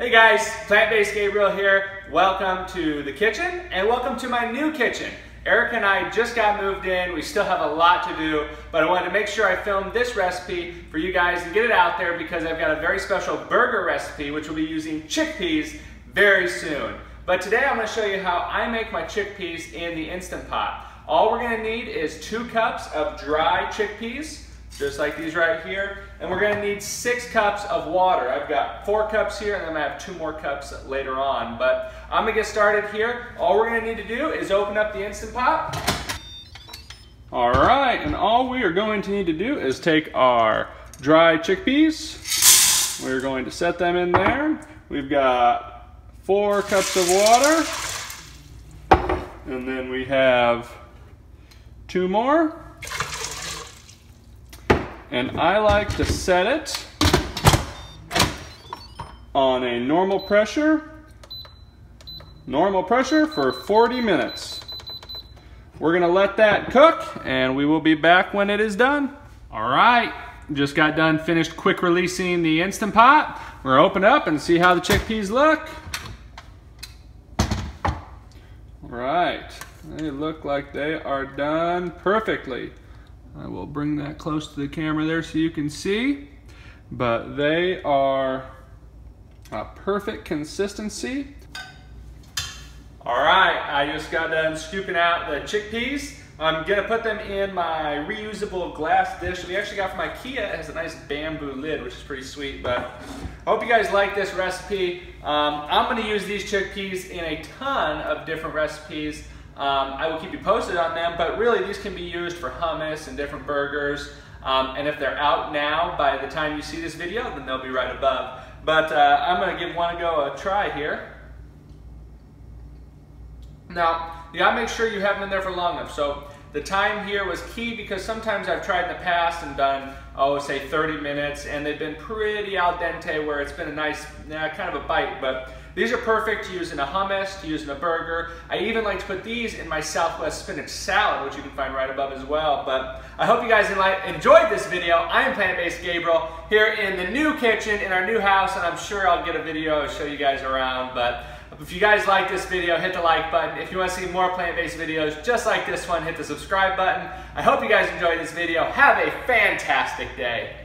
Hey guys, Plant-Based Gabriel here. Welcome to the kitchen and welcome to my new kitchen. Eric and I just got moved in. We still have a lot to do, but I wanted to make sure I filmed this recipe for you guys and get it out there because I've got a very special burger recipe which will be using chickpeas very soon. But today I'm going to show you how I make my chickpeas in the Instant Pot. All we're going to need is 2 cups of dry chickpeas, just like these right here. And we're gonna need 6 cups of water. I've got 4 cups here and then I have 2 more cups later on. But I'm gonna get started here. All we're gonna need to do is open up the Instant Pot. All right, and all we are going to need to do is take our dry chickpeas. We're going to set them in there. We've got 4 cups of water. And then we have 2 more. And I like to set it on a normal pressure for 40 minutes. We're gonna let that cook and we will be back when it is done. All right, just got done finished quick releasing the Instant Pot. We're gonna open it up and see how the chickpeas look. All right, they look like they are done perfectly. I will bring that close to the camera there so you can see, but they are a perfect consistency. All right, I just got done scooping out the chickpeas. I'm gonna put them in my reusable glass dish we actually got from IKEA. It has a nice bamboo lid, which is pretty sweet, but I hope you guys like this recipe. I'm gonna use these chickpeas in a ton of different recipes. I will keep you posted on them, but really these can be used for hummus and different burgers. And if they're out now, by the time you see this video, then they'll be right above. But I'm gonna give one go a try here. Now, you gotta make sure you have them in there for long enough. So the time here was key because sometimes I've tried in the past and done, say 30 minutes, and they've been pretty al dente where it's been a nice, kind of a bite, but these are perfect to use in a hummus, to use in a burger. I even like to put these in my Southwest spinach salad, which you can find right above as well. But I hope you guys enjoyed this video. I am Plant-Based Gabriel here in the new kitchen in our new house, and I'm sure I'll get a video to show you guys around. But if you guys like this video, hit the like button. If you want to see more plant-based videos just like this one, hit the subscribe button. I hope you guys enjoyed this video. Have a fantastic day.